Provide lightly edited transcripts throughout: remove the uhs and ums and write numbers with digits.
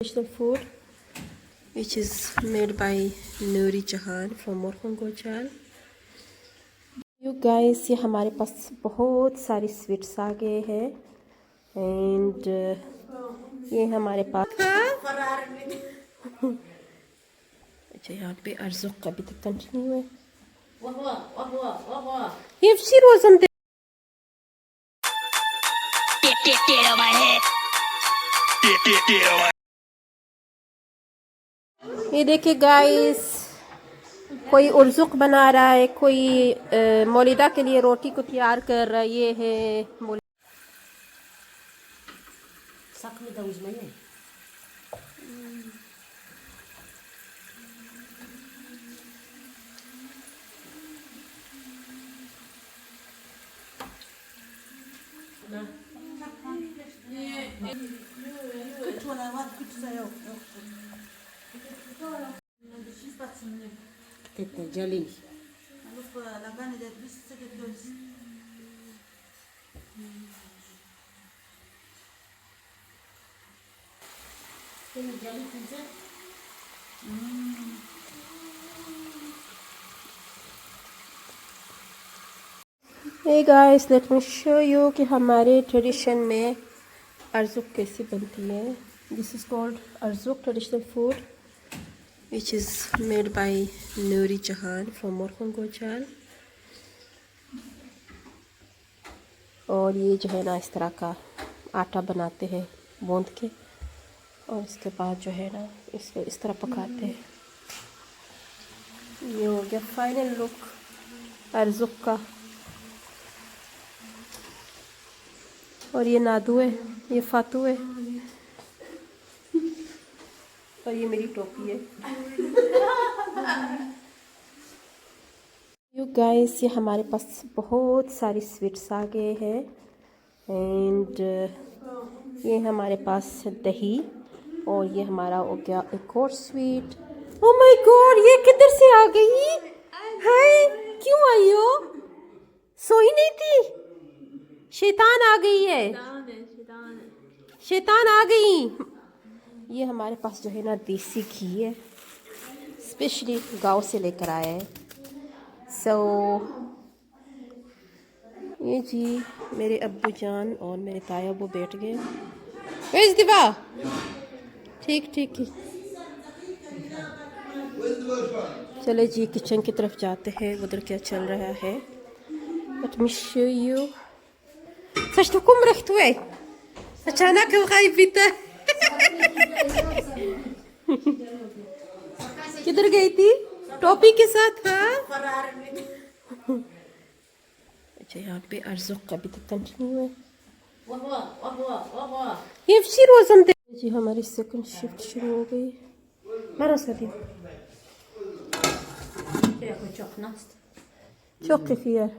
Traditional food which is made by Nuri Jahan from Morkhon Gochal. You guys, ये हमारे पास बहुत सारी sweets आ गए हैं एंड ये हमारे पास अच्छा यहाँ पे अर्जुक का भी तक कंटिन्यू है ये फिर रोज़म ये देखिए गाइस कोई उर्जुक बना रहा है कोई मौलिदा के लिए रोटी को तैयार कर रहा है ये है Hey guys, let me show you कि हमारे ट्रेडिशन में अर्जुक कैसी बनती है. This is called अर्जुक traditional food which is made by Nuri Jahan from Morkhon Gochal. और ये जो है ना इस तरह का आटा बनाते हैं गूंद के और इसके बाद जो है ना इसको इस तरह पकाते हैं. ये हो गया फाइनल लुक अर्जुक का. और ये नादू है, ये फातू है और ये मेरी टोपी है. यू गाइस, ये हमारे पास बहुत सारी स्वीट्स आ गए हैं एंड ये हमारे पास दही और ये हमारा हो गया एक और स्वीट. ओह माय गॉड, ये किधर से आ गई? हाय, क्यों आई हो? सोई नहीं थी? शैतान आ गई है. शैतान आ गई. ये हमारे पास जो है ना देसी घी है, स्पेशली गांव से लेकर आया है. सो ये जी मेरे अब्बू जान और मेरे ताया वो बैठ गए. वेज दिवा ठीक ठीक. चले जी किचन की तरफ जाते हैं, उधर क्या चल रहा है. Let me show you. सच तो कुम रखत हुए अचानक गायब बीता. किधर गई थी? टोपी के साथ. हाँ अच्छा यहाँ पे अर्जुक का भी तो कंटिन्यू है. ये फिर रोज़म जी हमारी सेकंड शिफ्ट शुरू हो गई. मारो सदी çok kefir.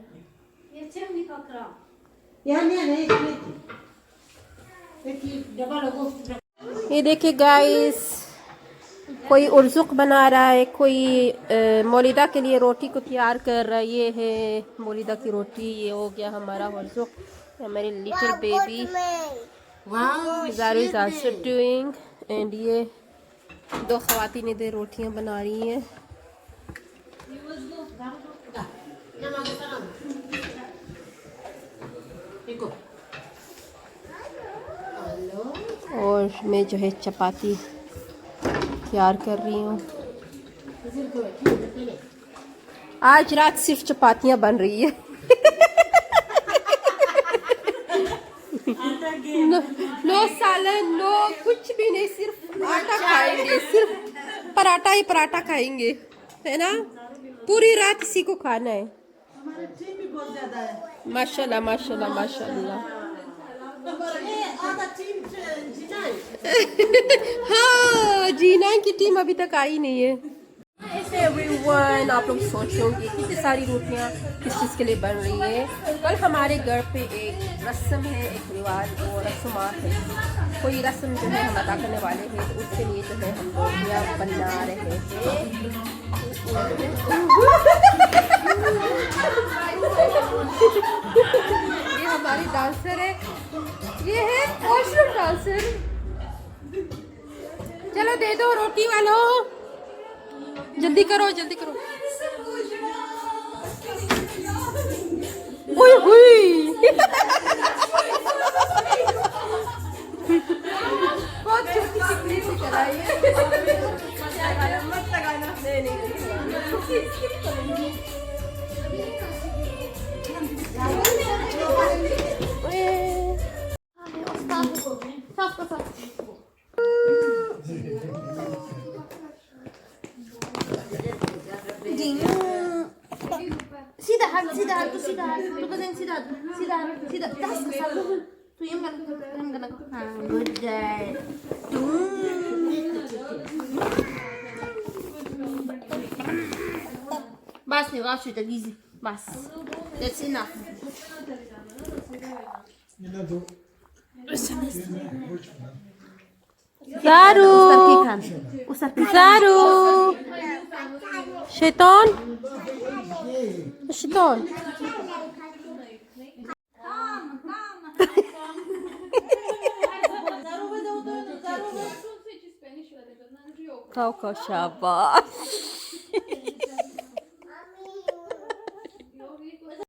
ये देखिए गाइस कोई उर्जुक बना रहा है कोई मौलिदा के लिए रोटी को तैयार कर रहा है. ये है मौलिदा की रोटी. ये हो गया हमारा उर्जुक. हमारी लिटिल बेबी ज़ारू इज़ आल्सो डूइंग एंड ये दो ख़वातीन इधर रोटियां बना रही हैं. और मैं जो है चपाती तैयार कर रही हूँ. आज रात सिर्फ चपातियाँ बन रही है. नो सालन, नो कुछ भी नहीं, सिर्फ आटा खाएंगे, सिर्फ पराठा ही पराठा खाएंगे, है ना. पूरी रात इसी को खाना है. माशाल्लाह माशाल्लाह माशाल्लाह. हाँ, जीना की टीम अभी तक आई नहीं है. एवरीवन, आप लोग सोच रहे होंगे इतनी सारी रोटियां किस चीज़ के लिए बन रही है. कल हमारे घर पे एक रस्म है, एक रिवाज और रस्मात है. कोई रस्म जो है हम अदा करने वाले हैं, तो उसके लिए जो है हम रोटियां बना रहे हैं. ये हमारी डांसर है, ये है वॉशरूम डांसर. चलो दे दो रोटी वालों, जल्दी करो जल्दी करो। हुई हुई बहुत छोटी सी क्लिप चलाई है। मत लगाना, नहीं सीधा हाथ तू सीधा हाथ तू कसें सीधा das kasar tu yang kan good day bas nih bas sudah gizi bas that's enough ज़ारू ज़ारू शैतान शैतान Coco शाबाश।